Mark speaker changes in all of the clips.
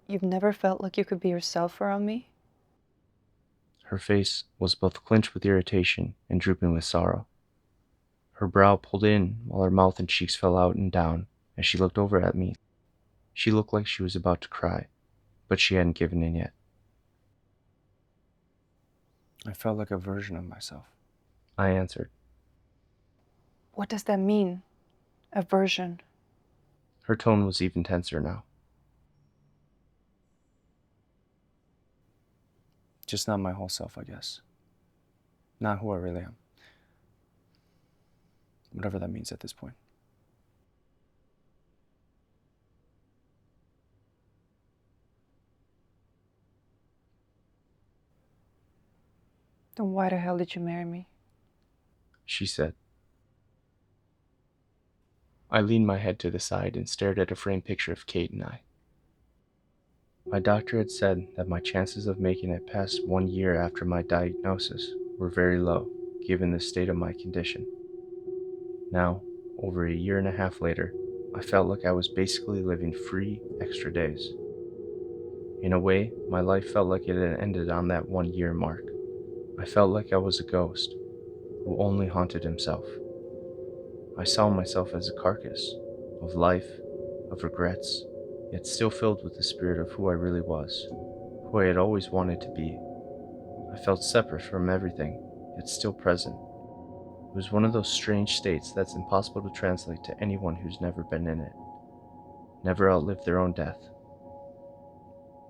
Speaker 1: You've never felt like you could be yourself around me?
Speaker 2: Her face was both clenched with irritation and drooping with sorrow. Her brow pulled in while her mouth and cheeks fell out and down as she looked over at me. She looked like she was about to cry, but she hadn't given in yet.
Speaker 3: I felt like a version of myself.
Speaker 2: I answered.
Speaker 1: What does that mean? Aversion.
Speaker 2: Her tone was even tenser now.
Speaker 3: Just not my whole self, I guess. Not who I really am. Whatever that means at this point.
Speaker 1: Then why the hell did you marry me?
Speaker 2: She said. I leaned my head to the side and stared at a framed picture of Kate and I. My doctor had said that my chances of making it past 1 year after my diagnosis were very low, given the state of my condition. Now, over a year and a half later, I felt like I was basically living free extra days. In a way, my life felt like it had ended on that 1 year mark. I felt like I was a ghost who only haunted himself. I saw myself as a carcass of life, of regrets, yet still filled with the spirit of who I really was, who I had always wanted to be. I felt separate from everything, yet still present. It was one of those strange states that's impossible to translate to anyone who's never been in it, never outlived their own death.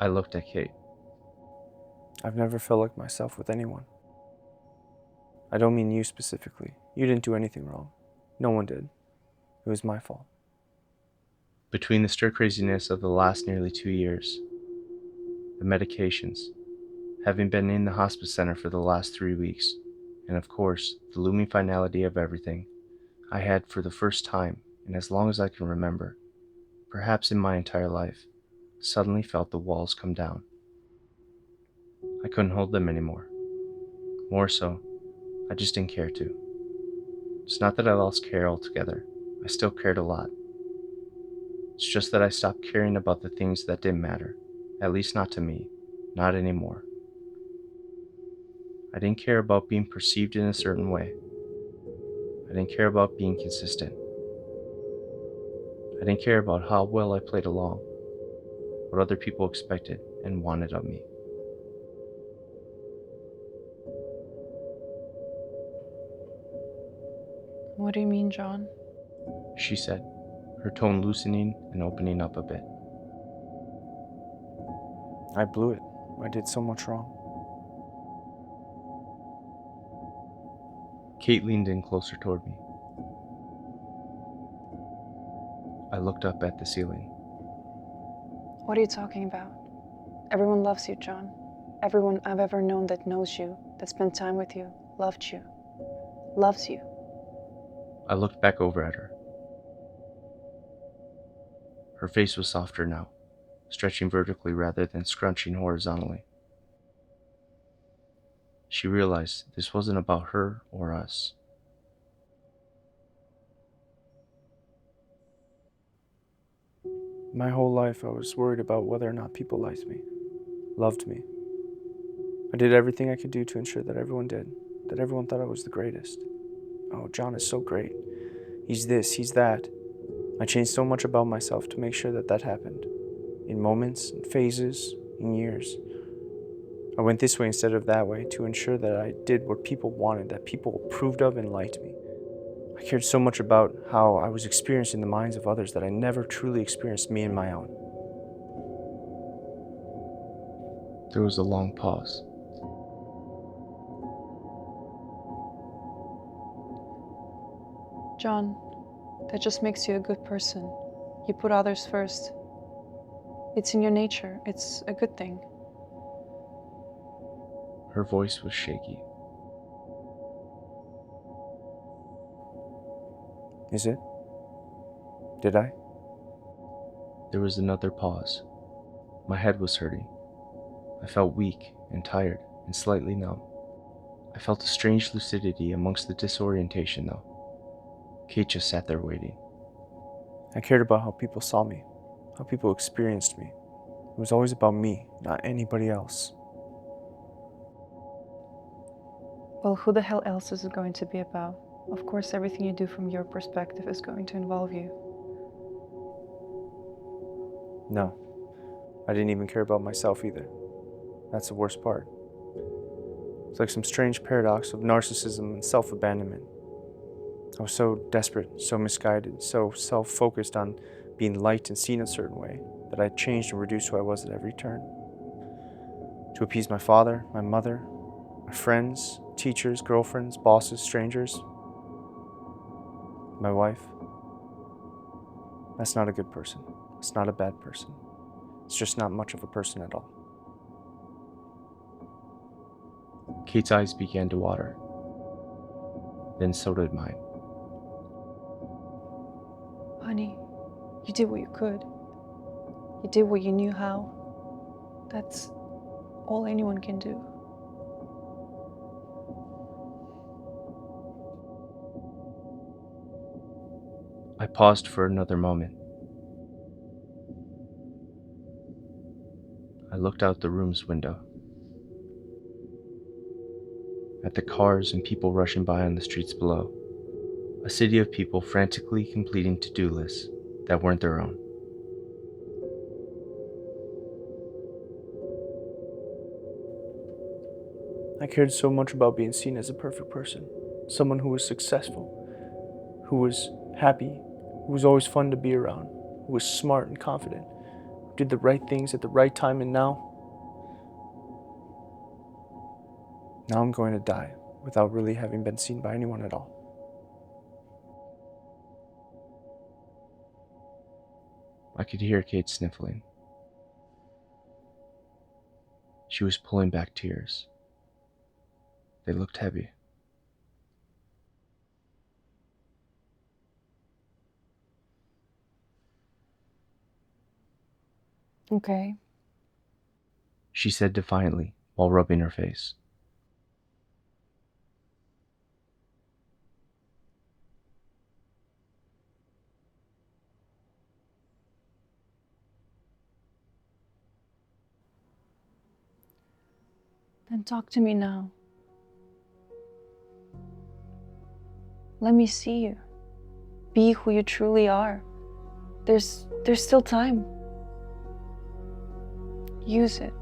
Speaker 2: I looked at Kate.
Speaker 3: I've never felt like myself with anyone. I don't mean you specifically. You didn't do anything wrong. No one did. It was my fault.
Speaker 2: Between the stir craziness of the last nearly 2 years, the medications, having been in the hospice center for the last 3 weeks, and of course, the looming finality of everything, I had, for the first time, in as long as I can remember, perhaps in my entire life, suddenly felt the walls come down. I couldn't hold them anymore. More so, I just didn't care to. It's not that I lost care altogether. I still cared a lot. It's just that I stopped caring about the things that didn't matter, at least not to me, not anymore. I didn't care about being perceived in a certain way. I didn't care about being consistent. I didn't care about how well I played along, what other people expected and wanted of me.
Speaker 1: What do you mean, John?
Speaker 2: She said, her tone loosening and opening up a bit.
Speaker 3: I blew it. I did so much wrong.
Speaker 2: Kate leaned in closer toward me. I looked up at the ceiling.
Speaker 1: What are you talking about? Everyone loves you, John. Everyone I've ever known that knows you, that spent time with you, loved you, loves you.
Speaker 2: I looked back over at her. Her face was softer now, stretching vertically rather than scrunching horizontally. She realized this wasn't about her or us.
Speaker 3: My whole life, I was worried about whether or not people liked me, loved me. I did everything I could do to ensure that everyone did, that everyone thought I was the greatest. Oh, John is so great. He's this, he's that. I changed so much about myself to make sure that that happened. In moments, in phases, in years. I went this way instead of that way to ensure that I did what people wanted, that people approved of and liked me. I cared so much about how I was experiencing the minds of others that I never truly experienced me and my own.
Speaker 2: There was a long pause.
Speaker 1: John, that just makes you a good person. You put others first. It's in your nature. It's a good thing.
Speaker 2: Her voice was shaky.
Speaker 3: Is it? Did I?
Speaker 2: There was another pause. My head was hurting. I felt weak and tired and slightly numb. I felt a strange lucidity amongst the disorientation, though. Kate just sat there waiting.
Speaker 3: I cared about how people saw me, how people experienced me. It was always about me, not anybody else.
Speaker 1: Well, who the hell else is it going to be about? Of course, everything you do from your perspective is going to involve you.
Speaker 3: No, I didn't even care about myself either. That's the worst part. It's like some strange paradox of narcissism and self-abandonment. I was so desperate, so misguided, so self-focused on being liked and seen a certain way that I changed and reduced who I was at every turn. To appease my father, my mother, my friends, teachers, girlfriends, bosses, strangers, my wife. That's not a good person. It's not a bad person. It's just not much of a person at all.
Speaker 2: Kate's eyes began to water. Then so did mine.
Speaker 1: Honey, you did what you could. You did what you knew how. That's all anyone can do.
Speaker 2: I paused for another moment. I looked out the room's window. At the cars and people rushing by on the streets below. A city of people frantically completing to-do lists that weren't their own.
Speaker 3: I cared so much about being seen as a perfect person, someone who was successful, who was happy, who was always fun to be around, who was smart and confident, who did the right things at the right time, and now I'm going to die without really having been seen by anyone at all.
Speaker 2: I could hear Kate sniffling. She was pulling back tears. They looked heavy.
Speaker 1: Okay.
Speaker 2: She said defiantly while rubbing her face.
Speaker 1: Then talk to me now. Let me see you. Be who you truly are. There's still time. Use it.